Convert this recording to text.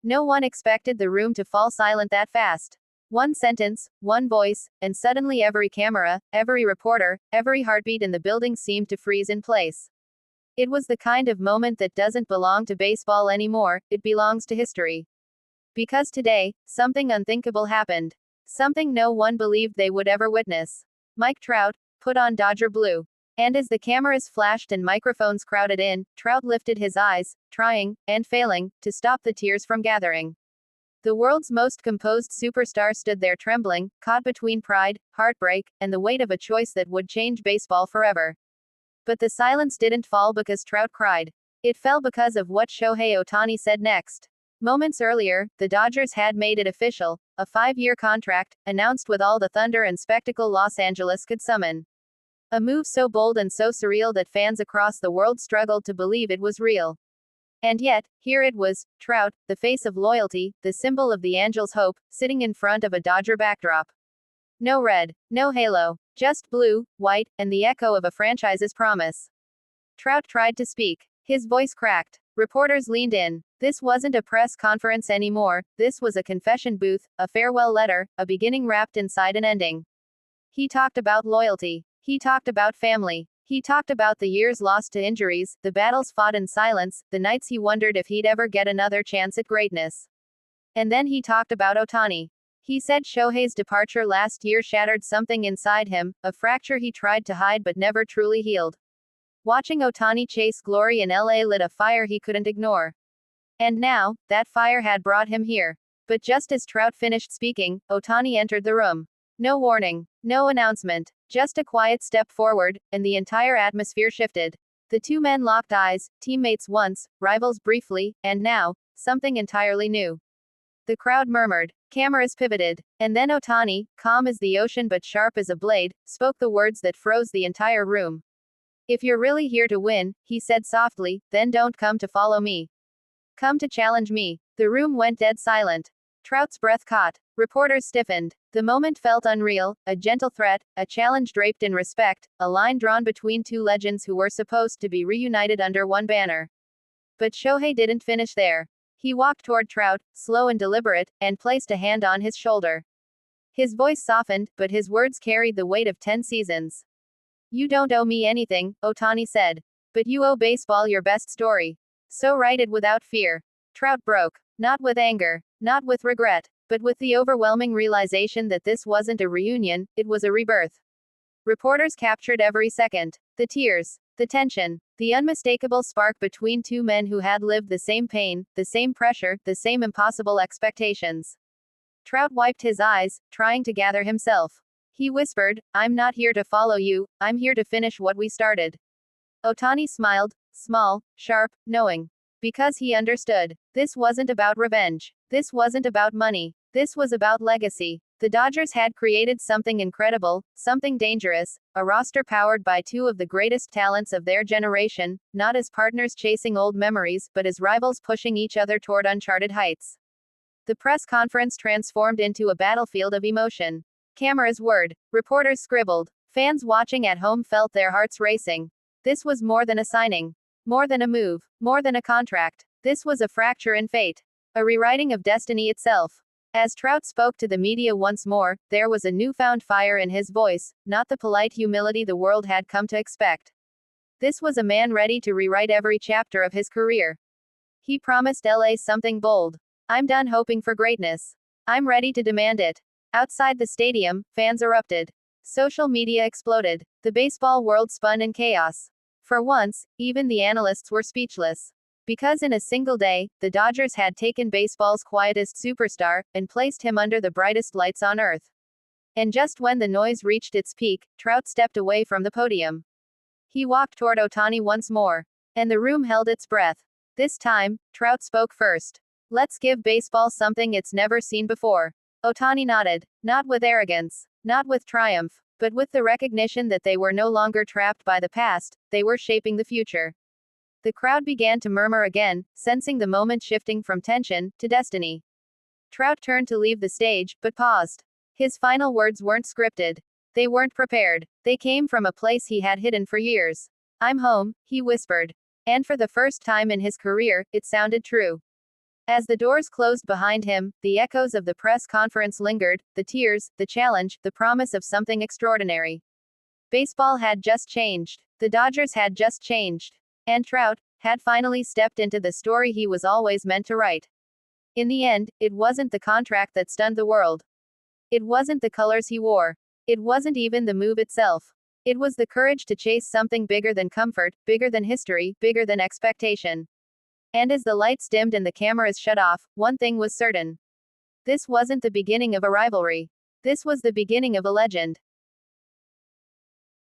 No one expected the room to fall silent that fast. One sentence, one voice, and suddenly every camera, every reporter, every heartbeat in the building seemed to freeze in place. It was the kind of moment that doesn't belong to baseball anymore, it belongs to history. Because today, something unthinkable happened. Something no one believed they would ever witness. Mike Trout put on Dodger blue. And as the cameras flashed and microphones crowded in, Trout lifted his eyes, trying, and failing, to stop the tears from gathering. The world's most composed superstar stood there trembling, caught between pride, heartbreak, and the weight of a choice that would change baseball forever. But the silence didn't fall because Trout cried. It fell because of what Shohei Ohtani said next. Moments earlier, the Dodgers had made it official, a 5-year contract, announced with all the thunder and spectacle Los Angeles could summon. A move so bold and so surreal that fans across the world struggled to believe it was real. And yet, here it was, Trout, the face of loyalty, the symbol of the Angels' hope, sitting in front of a Dodger backdrop. No red, no halo, just blue, white, and the echo of a franchise's promise. Trout tried to speak. His voice cracked. Reporters leaned in. This wasn't a press conference anymore, this was a confession booth, a farewell letter, a beginning wrapped inside an ending. He talked about loyalty. He talked about family. He talked about the years lost to injuries, the battles fought in silence, the nights he wondered if he'd ever get another chance at greatness. And then he talked about Ohtani. He said Shohei's departure last year shattered something inside him, a fracture he tried to hide but never truly healed. Watching Ohtani chase glory in LA lit a fire he couldn't ignore. And now, that fire had brought him here. But just as Trout finished speaking, Ohtani entered the room. No warning, no announcement, just a quiet step forward, and the entire atmosphere shifted. The two men locked eyes, teammates once, rivals briefly, and now, something entirely new. The crowd murmured, cameras pivoted, and then Ohtani, calm as the ocean but sharp as a blade, spoke the words that froze the entire room. If you're really here to win, he said softly, then don't come to follow me. Come to challenge me. The room went dead silent. Trout's breath caught. Reporters stiffened. The moment felt unreal, a gentle threat, a challenge draped in respect, a line drawn between two legends who were supposed to be reunited under one banner. But Shohei didn't finish there. He walked toward Trout, slow and deliberate, and placed a hand on his shoulder. His voice softened, but his words carried the weight of 10 seasons. You don't owe me anything, Ohtani said. But you owe baseball your best story. So write it without fear. Trout broke. Not with anger, not with regret, but with the overwhelming realization that this wasn't a reunion, it was a rebirth. Reporters captured every second. The tears, the tension, the unmistakable spark between two men who had lived the same pain, the same pressure, the same impossible expectations. Trout wiped his eyes, trying to gather himself. He whispered, I'm not here to follow you, I'm here to finish what we started. Ohtani smiled, small, sharp, knowing. Because he understood. This wasn't about revenge. This wasn't about money. This was about legacy. The Dodgers had created something incredible, something dangerous, a roster powered by two of the greatest talents of their generation, not as partners chasing old memories, but as rivals pushing each other toward uncharted heights. The press conference transformed into a battlefield of emotion. Cameras whirred, reporters scribbled, fans watching at home felt their hearts racing. This was more than a signing. More than a move, more than a contract. This was a fracture in fate. A rewriting of destiny itself. As Trout spoke to the media once more, there was a newfound fire in his voice, not the polite humility the world had come to expect. This was a man ready to rewrite every chapter of his career. He promised LA something bold. I'm done hoping for greatness. I'm ready to demand it. Outside the stadium, fans erupted. Social media exploded. The baseball world spun in chaos. For once, even the analysts were speechless. Because in a single day, the Dodgers had taken baseball's quietest superstar, and placed him under the brightest lights on earth. And just when the noise reached its peak, Trout stepped away from the podium. He walked toward Ohtani once more. And the room held its breath. This time, Trout spoke first. Let's give baseball something it's never seen before. Ohtani nodded. Not with arrogance. Not with triumph. But with the recognition that they were no longer trapped by the past, they were shaping the future. The crowd began to murmur again, sensing the moment shifting from tension to destiny. Trout turned to leave the stage, but paused. His final words weren't scripted. They weren't prepared. They came from a place he had hidden for years. I'm home, he whispered. And for the first time in his career, it sounded true. As the doors closed behind him, the echoes of the press conference lingered, the tears, the challenge, the promise of something extraordinary. Baseball had just changed. The Dodgers had just changed. And Trout had finally stepped into the story he was always meant to write. In the end, it wasn't the contract that stunned the world. It wasn't the colors he wore. It wasn't even the move itself. It was the courage to chase something bigger than comfort, bigger than history, bigger than expectation. And as the lights dimmed and the cameras shut off, one thing was certain. This wasn't the beginning of a rivalry. This was the beginning of a legend.